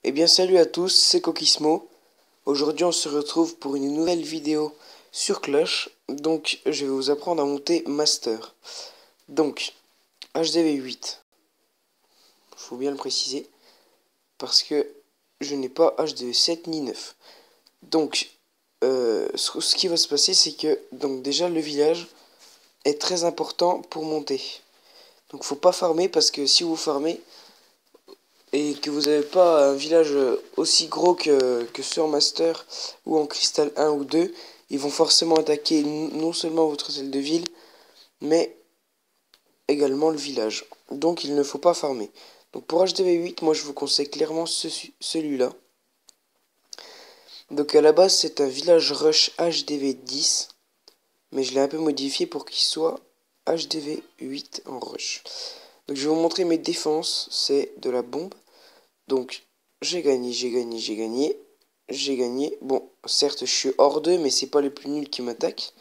Eh bien salut à tous, c'est Coquismo. Aujourd'hui on se retrouve pour une nouvelle vidéo sur Clash. Donc je vais vous apprendre à monter Master. Donc HDV8, faut bien le préciser, parce que je n'ai pas HDV7 ni 9. Donc ce qui va se passer, c'est que donc déjà le village est très important pour monter. Donc faut pas farmer, parce que si vous farmez et que vous n'avez pas un village aussi gros que sur Master ou en Cristal 1 ou 2, ils vont forcément attaquer non seulement votre hôtel de ville, mais également le village. Donc il ne faut pas farmer. Donc pour HDV8, moi je vous conseille clairement celui-là. Donc à la base c'est un village rush HDV10, mais je l'ai un peu modifié pour qu'il soit HDV8 en rush. Donc je vais vous montrer mes défenses, c'est de la bombe. Donc j'ai gagné, j'ai gagné, j'ai gagné. J'ai gagné. Bon, certes, je suis hors 2, mais c'est pas les plus nuls qui m'attaquent.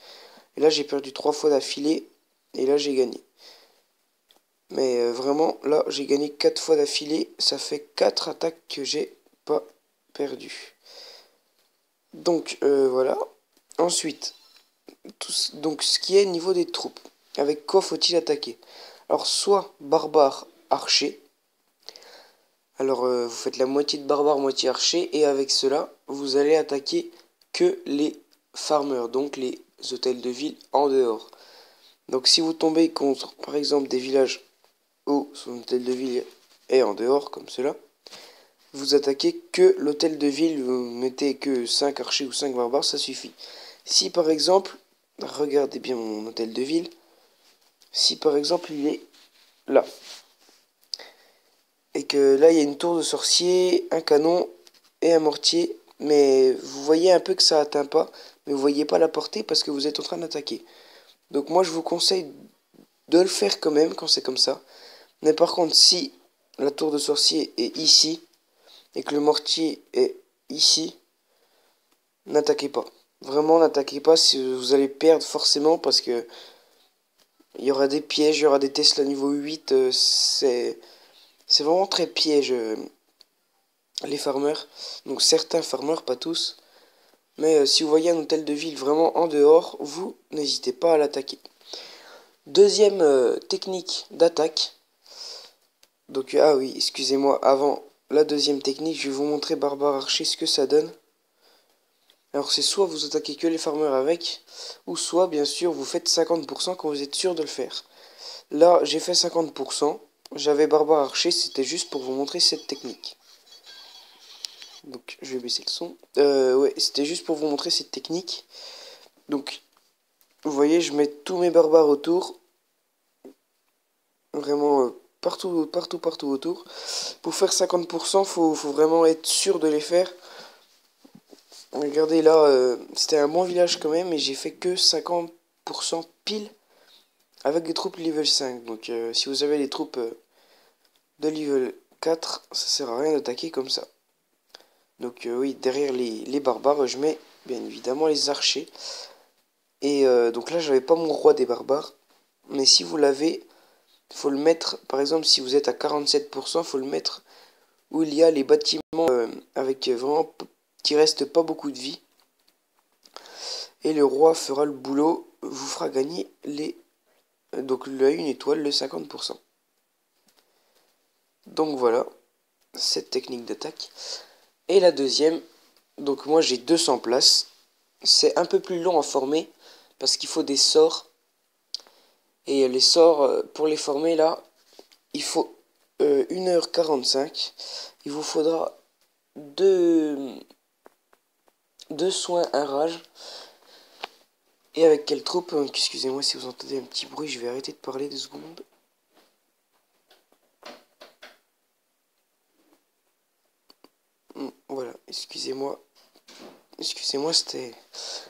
Et là, j'ai perdu 3 fois d'affilée. Et là, j'ai gagné. Mais vraiment, là, j'ai gagné 4 fois d'affilée. Ça fait 4 attaques que j'ai pas perdues. Donc, voilà. Ensuite, donc, ce qui est niveau des troupes. Avec quoi faut-il attaquer? Alors, soit barbare, archer. Alors, vous faites la moitié de barbare, moitié archer. Et avec cela, vous allez attaquer que les farmers, donc les hôtels de ville en dehors. Donc si vous tombez contre, par exemple, des villages où son hôtel de ville est en dehors, comme cela, vous attaquez que l'hôtel de ville, vous mettez que 5 archers ou 5 barbares, ça suffit. Si par exemple, regardez bien mon hôtel de ville, si par exemple il est là, et que là il y a une tour de sorcier, un canon et un mortier, mais vous voyez un peu que ça atteint pas, mais vous voyez pas la portée parce que vous êtes en train d'attaquer. Donc moi je vous conseille de le faire quand même quand c'est comme ça. Mais par contre si la tour de sorcier est ici et que le mortier est ici, n'attaquez pas. Vraiment n'attaquez pas, si vous allez perdre forcément parce que il y aura des pièges, il y aura des Tesla niveau 8, c'est vraiment très piège les farmers. Donc certains farmers, pas tous. Mais si vous voyez un hôtel de ville vraiment en dehors, vous n'hésitez pas à l'attaquer. Deuxième technique d'attaque. Donc ah oui, excusez-moi, avant la deuxième technique, je vais vous montrer barbare archer ce que ça donne. Alors c'est soit vous attaquez que les farmers avec, ou soit bien sûr vous faites 50% quand vous êtes sûr de le faire. Là j'ai fait 50%, j'avais barbare archer, c'était juste pour vous montrer cette technique. Donc je vais baisser le son. Ouais, c'était juste pour vous montrer cette technique. Donc vous voyez, je mets tous mes barbares autour. Vraiment partout, partout, partout autour. Pour faire 50%, faut vraiment être sûr de les faire. Regardez là, c'était un bon village quand même, mais j'ai fait que 50% pile avec des troupes level 5. Donc si vous avez des troupes de level 4, ça sert à rien d'attaquer comme ça. Donc oui, derrière les barbares, je mets bien évidemment les archers. Et donc là, j'avais pas mon roi des barbares. Mais si vous l'avez, il faut le mettre, par exemple, si vous êtes à 47%, il faut le mettre où il y a les bâtiments avec vraiment qui restent pas beaucoup de vie. Et le roi fera le boulot, vous fera gagner les donc la une étoile, le 50%. Donc voilà, cette technique d'attaque. Et la deuxième, donc moi j'ai 200 places. C'est un peu plus long à former parce qu'il faut des sorts. Et les sorts, pour les former là, il faut 1h45. Il vous faudra 2 soins, un rage. Et avec quelle troupe? Excusez-moi si vous entendez un petit bruit, je vais arrêter de parler 2 secondes. Voilà, excusez-moi. Excusez-moi, c'était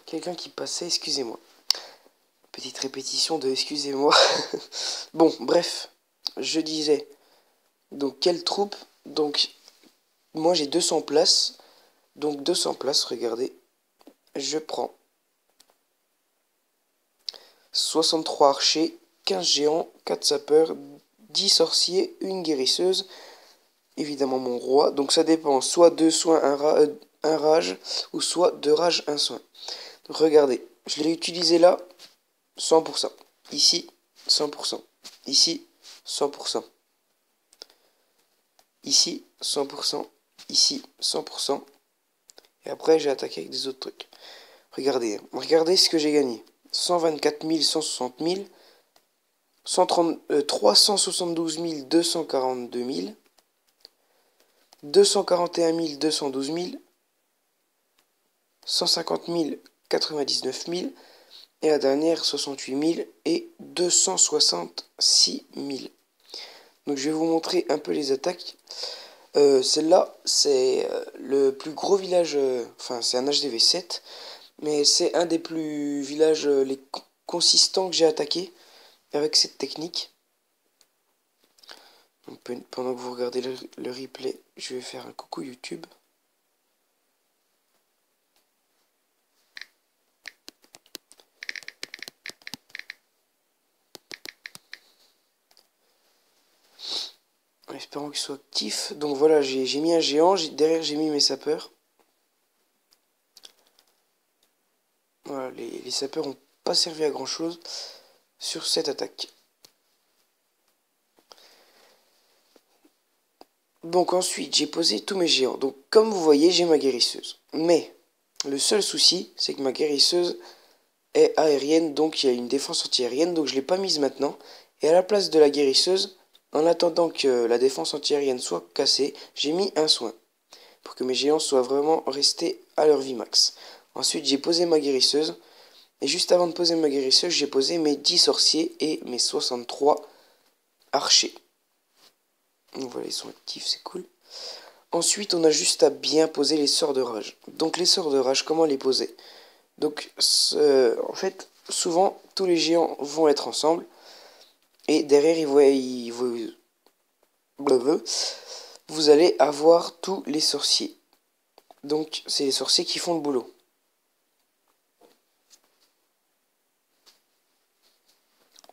quelqu'un qui passait, excusez-moi. Petite répétition de excusez-moi. Bon, bref, je disais. Donc, quelle troupe? Donc, moi j'ai 200 places. Donc, 200 places, regardez. Je prends 63 archers, 15 géants, 4 sapeurs, 10 sorciers, une guérisseuse, évidemment mon roi. Donc ça dépend, soit 2 soins, un rage, ou soit 2 rages, un soin. Donc regardez, je l'ai utilisé là, 100%. Ici, 100%. Ici, 100%. Ici, 100%. Ici, 100%. Et après, j'ai attaqué avec des autres trucs. Regardez, regardez ce que j'ai gagné. 124 000, 160 000, 372 242 000, 241 212 000, 150 000, 99 000, et la dernière 68 000 et 266 000. Donc je vais vous montrer un peu les attaques. Celle-là, c'est le plus gros village, enfin c'est un HDV 7, mais c'est un des plus villages les consistants que j'ai attaqué avec cette technique. Donc, pendant que vous regardez le replay, je vais faire un coucou YouTube. En espérant qu'il soit actif. Donc voilà, j'ai mis un géant, derrière j'ai mis mes sapeurs. Voilà, les sapeurs n'ont pas servi à grand chose sur cette attaque. Donc ensuite, j'ai posé tous mes géants. Donc comme vous voyez, j'ai ma guérisseuse. Mais le seul souci, c'est que ma guérisseuse est aérienne, donc il y a une défense antiaérienne, donc je ne l'ai pas mise maintenant. Et à la place de la guérisseuse, en attendant que la défense antiaérienne soit cassée, j'ai mis un soin. Pour que mes géants soient vraiment restés à leur vie max. Ensuite, j'ai posé ma guérisseuse. Et juste avant de poser ma guérisseuse, j'ai posé mes 10 sorciers et mes 63 archers. Donc voilà, ils sont actifs, c'est cool. Ensuite, on a juste à bien poser les sorts de rage. Donc les sorts de rage, comment les poser? Donc en fait, souvent, tous les géants vont être ensemble. Et derrière, vous allez avoir tous les sorciers. Donc c'est les sorciers qui font le boulot.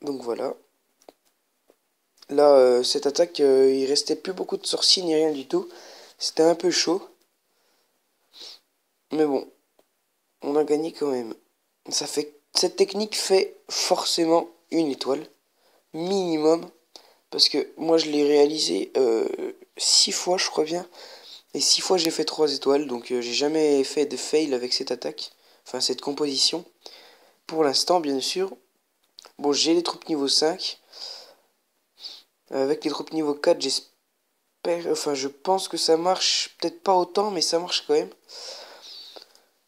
Donc voilà. Là, cette attaque, il restait plus beaucoup de sorciers ni rien du tout. C'était un peu chaud. Mais bon, on a gagné quand même. Cette technique fait forcément une étoile. Minimum. Parce que moi, je l'ai réalisé 6 fois, je crois bien. Et 6 fois, j'ai fait 3 étoiles. Donc, j'ai jamais fait de fail avec cette attaque. Enfin, cette composition. Pour l'instant, bien sûr. Bon, j'ai les troupes niveau 5. Avec les troupes niveau 4, j'espère... Enfin, je pense que ça marche. Peut-être pas autant, mais ça marche quand même.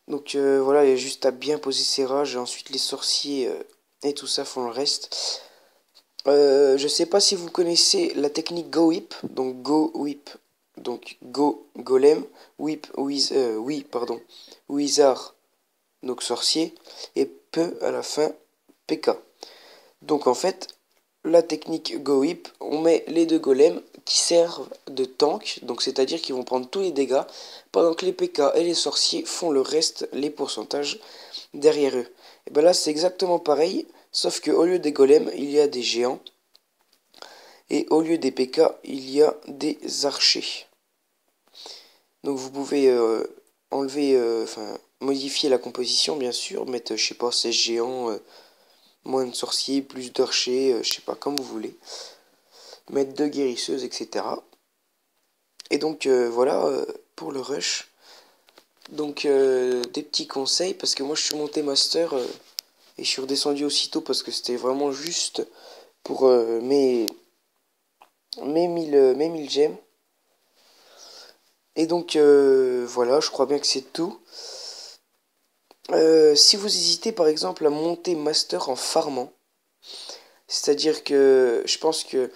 Donc voilà, il y a juste à bien poser ses rages. Et ensuite, les sorciers et tout ça font le reste. Je sais pas si vous connaissez la technique Go Whip. Donc Go Whip. Donc Go Golem. Whip Wizard. Donc sorcier. Et Peu à la fin PK. Donc en fait, la technique Go Whip, on met les deux golems qui servent de tank, donc c'est-à-dire qu'ils vont prendre tous les dégâts, pendant que les PK et les sorciers font le reste, les pourcentages derrière eux. Et bien là c'est exactement pareil, sauf qu'au lieu des golems, il y a des géants, et au lieu des PK, il y a des archers. Donc vous pouvez enlever, enfin modifier la composition bien sûr, mettre, je sais pas, 16 géants, moins de sorciers, plus d'archers, je sais pas, comme vous voulez. Mettre 2 guérisseuses, etc. Et donc voilà pour le rush. Donc des petits conseils, parce que moi je suis monté master et je suis redescendu aussitôt parce que c'était vraiment juste pour mes 1000 gemmes. Et donc voilà, je crois bien que c'est tout. Si vous hésitez par exemple à monter master en farmant, c'est-à-dire que je pense que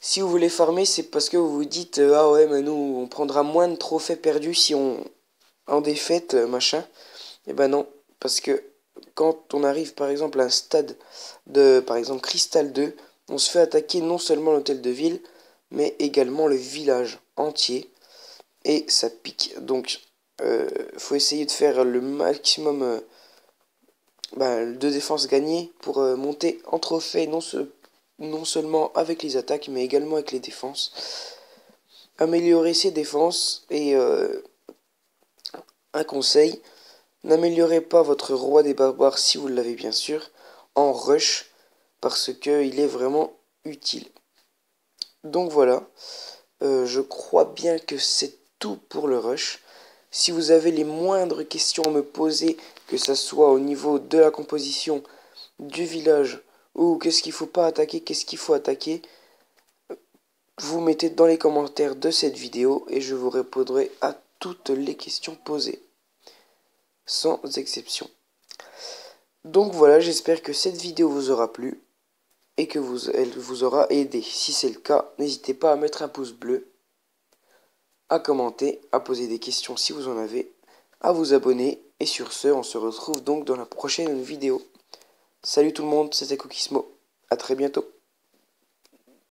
si vous voulez farmer, c'est parce que vous vous dites ah ouais, mais nous on prendra moins de trophées perdus si on en défaite, machin. Et ben non, parce que quand on arrive par exemple à un stade de par exemple Cristal 2, on se fait attaquer non seulement l'hôtel de ville, mais également le village entier. Et ça pique. Donc faut essayer de faire le maximum de défense gagnée pour monter en trophée non seulement avec les attaques mais également avec les défenses. améliorer ses défenses et un conseil, n'améliorez pas votre roi des barbares si vous l'avez bien sûr en rush parce que il est vraiment utile. Donc voilà, je crois bien que c'est tout pour le rush. Si vous avez les moindres questions à me poser, que ça soit au niveau de la composition du village ou qu'est-ce qu'il faut pas attaquer, qu'est-ce qu'il faut attaquer, vous mettez dans les commentaires de cette vidéo et je vous répondrai à toutes les questions posées, sans exception. Donc voilà, j'espère que cette vidéo vous aura plu et que elle vous aura aidé. Si c'est le cas, n'hésitez pas à mettre un pouce bleu, à commenter, à poser des questions si vous en avez, à vous abonner. Et sur ce, on se retrouve donc dans la prochaine vidéo. Salut tout le monde, c'était Cookismo. À très bientôt.